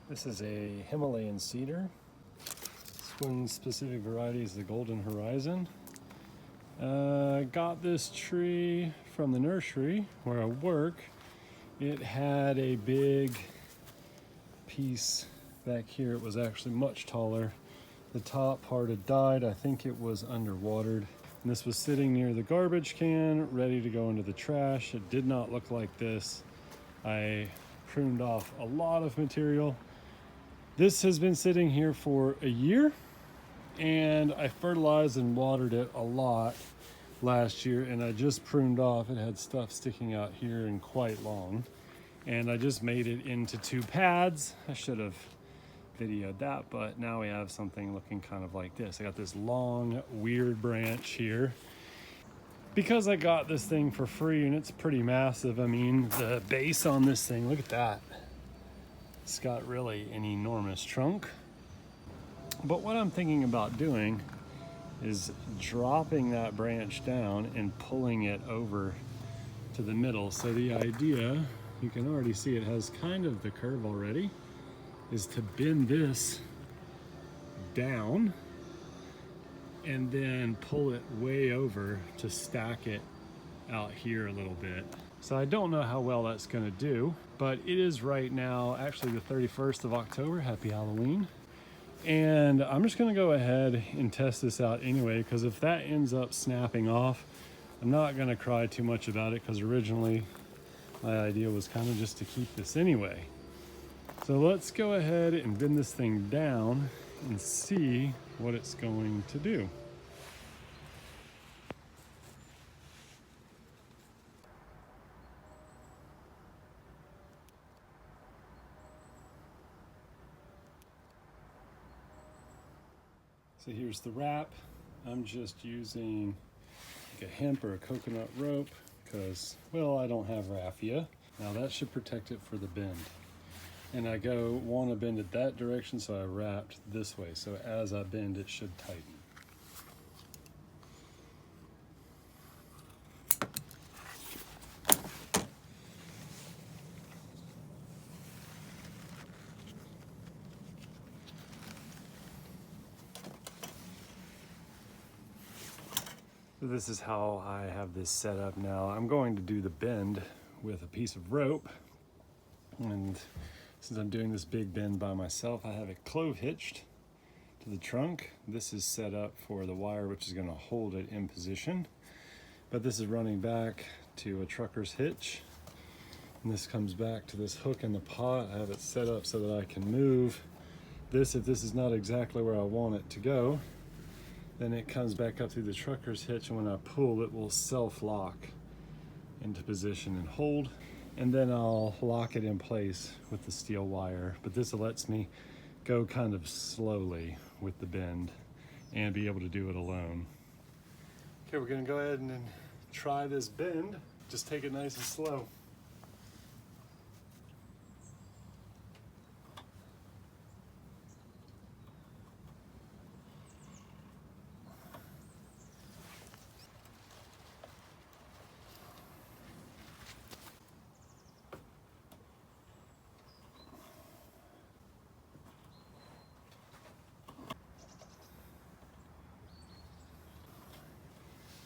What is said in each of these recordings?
This is a Himalayan cedar. This one specific variety is the Golden Horizon. Got this tree from the nursery where I work. It had a big piece back here. It was actually much taller. The top part had died. I think it was underwatered. And this was sitting near the garbage can, ready to go into the trash. It did not look like this. I pruned off a lot of material. This has been sitting here for a year, and I fertilized and watered it a lot last year, and I just pruned off. It had stuff sticking out here and quite long, and I just made it into 2 pads. I should have videoed that, but now we have something looking kind of like this. I got this long, weird branch here. Because I got this thing for free, and it's pretty massive. I mean, the base on this thing, look at that. It's got really an enormous trunk. But what I'm thinking about doing is dropping that branch down and pulling it over to the middle. So the idea, you can already see it has kind of the curve already, is to bend this down and then pull it way over to stack it out here a little bit. So I don't know how well that's gonna do, but it is right now actually the 31st of October. Happy Halloween. And I'm just gonna go ahead and test this out anyway, because if that ends up snapping off, I'm not gonna cry too much about it, because originally my idea was kind of just to keep this anyway. So let's go ahead and bend this thing down and see what it's going to do. So here's the wrap. I'm just using like a hemp or a coconut rope because, well, I don't have raffia. Now that should protect it for the bend. And I want to bend it that direction, so I wrapped this way. So as I bend, it should tighten. So this is how I have this set up now. I'm going to do the bend with a piece of rope. And since I'm doing this big bend by myself, I have it clove hitched to the trunk. This is set up for the wire, which is going to hold it in position. But this is running back to a trucker's hitch. And this comes back to this hook in the pot. I have it set up so that I can move this if this is not exactly where I want it to go. Then it comes back up through the trucker's hitch, and when I pull, it will self-lock into position and hold. And then I'll lock it in place with the steel wire. But this lets me go kind of slowly with the bend and be able to do it alone. Okay, we're gonna go ahead and try this bend. Just take it nice and slow.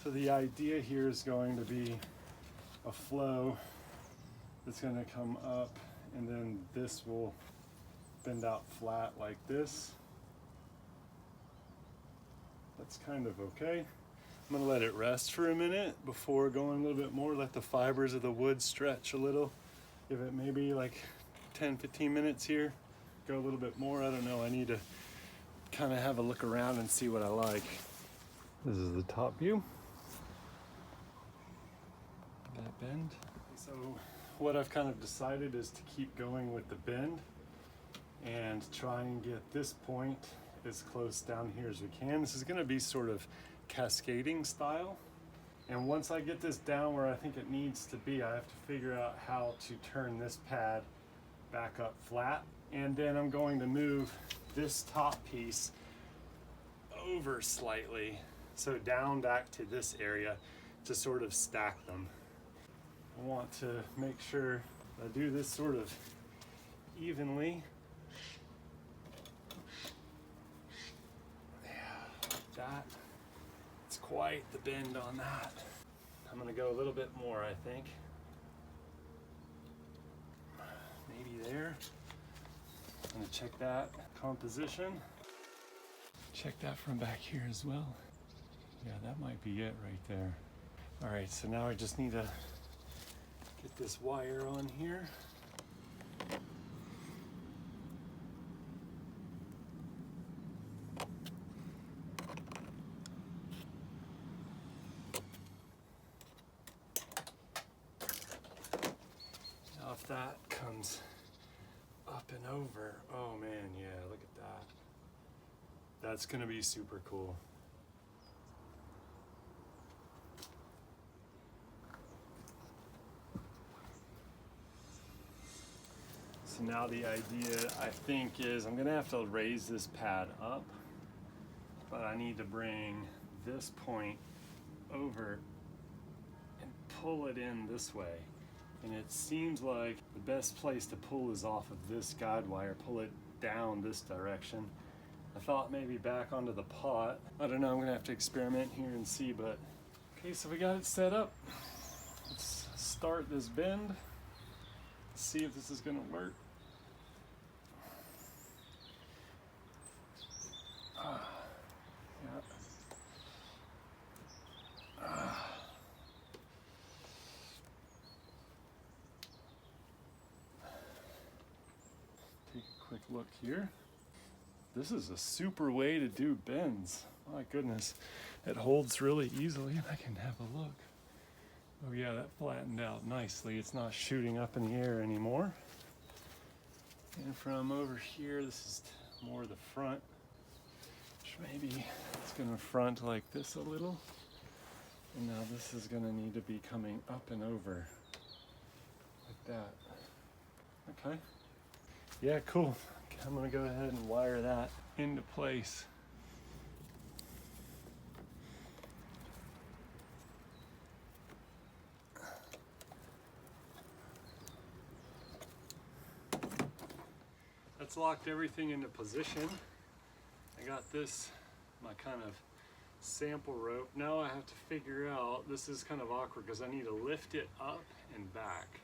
So the idea here is going to be a flow that's going to come up, and then this will bend out flat like this. That's kind of okay. I'm going to let it rest for a minute before going a little bit more. Let the fibers of the wood stretch a little. Give it maybe like 10-15 minutes here. Go a little bit more. I don't know. I need to kind of have a look around and see what I like. This is the top view. That bend. So what I've kind of decided is to keep going with the bend and try and get this point as close down here as we can. This is going to be sort of cascading style, and once I get this down where I think it needs to be, I have to figure out how to turn this pad back up flat, and then I'm going to move this top piece over slightly, so down back to this area to sort of stack them. I want to make sure I do this sort of evenly that. It's quite the bend on that. I'm gonna go a little bit more, I think. Maybe there. I'm gonna check that composition. Check that from back here as well. Yeah, that might be it right there. All right, so now I just need to get this wire on here. Now if that comes up and over, oh man, yeah, look at that. That's gonna be super cool. So now the idea, I think, is I'm gonna have to raise this pad up, but I need to bring this point over and pull it in this way. And it seems like the best place to pull is off of this guide wire, pull it down this direction. I thought maybe back onto the pot. I don't know, I'm gonna have to experiment here and see, but okay, so we got it set up. Let's start this bend, see if this is gonna work. Yeah. Take a quick look here. This is a super way to do bends. My goodness, it holds really easily. I can have a look. Oh yeah, that flattened out nicely. It's not shooting up in the air anymore. And from over here, this is more the front, which maybe it's gonna front like this a little. And now this is gonna need to be coming up and over like that. Okay. Yeah, cool. I'm gonna go ahead and wire that into place. That's locked everything into position. I got this, my kind of sample rope. Now I have to figure out, this is kind of awkward because I need to lift it up and back.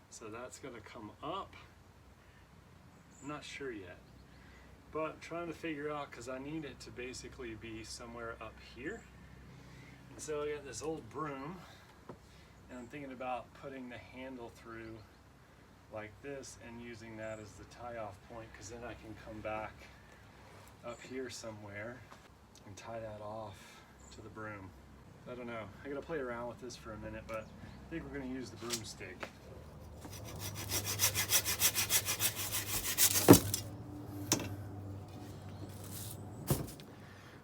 So that's gonna come up. I'm not sure yet, but I'm trying to figure out because I need it to basically be somewhere up here. And so I got this old broom and I'm thinking about putting the handle through like this and using that as the tie-off point, because then I can come back up here somewhere and tie that off to the broom. I don't know, I gotta play around with this for a minute, but I think we're gonna use the broomstick.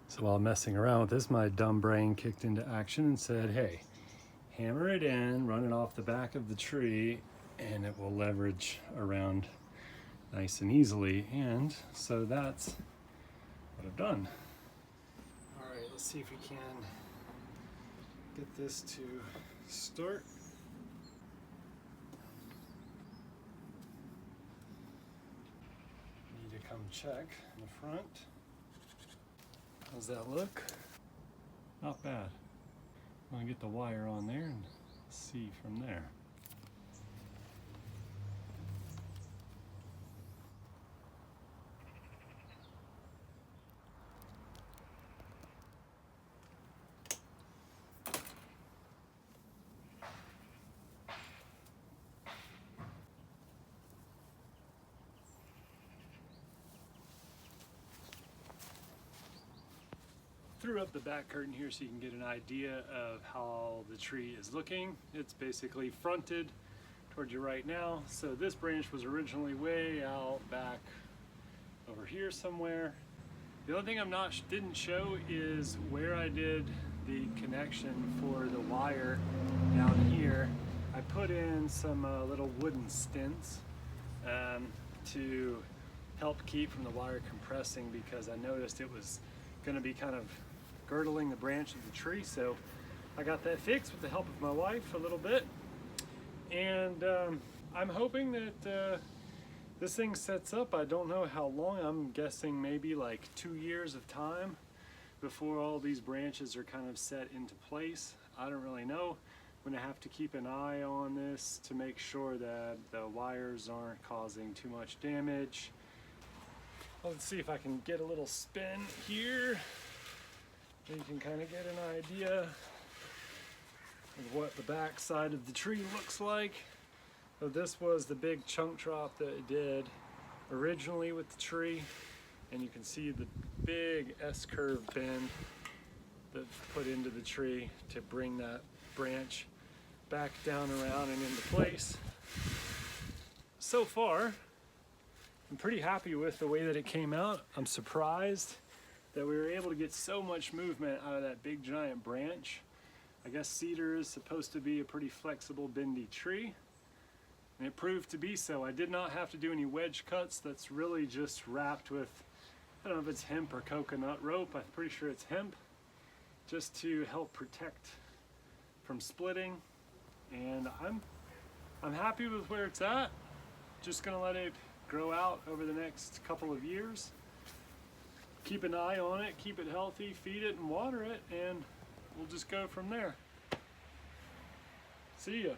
So while messing around with this, my dumb brain kicked into action and said, hey, hammer it in, run it off the back of the tree, and it will leverage around nice and easily. And so that's what I've done. All right, let's see if we can get this to start. Need to come check in the front. How's that look? Not bad. I'm gonna get the wire on there and see from there. Threw up the back curtain here so you can get an idea of how the tree is looking. It's basically fronted towards you right now. So this branch was originally way out back over here somewhere. The only thing didn't show is where I did the connection for the wire down here. I put in some little wooden stints to help keep from the wire compressing, because I noticed it was going to be kind of girdling the branch of the tree. So I got that fixed with the help of my wife a little bit, and I'm hoping that this thing sets up. I don't know how long. I'm guessing maybe like 2 years of time before all these branches are kind of set into place. I don't really know. I'm gonna have to keep an eye on this to make sure that the wires aren't causing too much damage. Let's see if I can get a little spin here. So you can kind of get an idea of what the back side of the tree looks like. So this was the big chunk drop that it did originally with the tree. And you can see the big S-curve bend that's put into the tree to bring that branch back down around and into place. So far, I'm pretty happy with the way that it came out. I'm surprised that we were able to get so much movement out of that big giant branch. I guess cedar is supposed to be a pretty flexible, bendy tree, and it proved to be so. I did not have to do any wedge cuts. That's really just wrapped with, I don't know if it's hemp or coconut rope. I'm pretty sure it's hemp, just to help protect from splitting. And I'm happy with where it's at. Just gonna let it grow out over the next couple of years. Keep an eye on it, keep it healthy, feed it and water it, and we'll just go from there. See ya.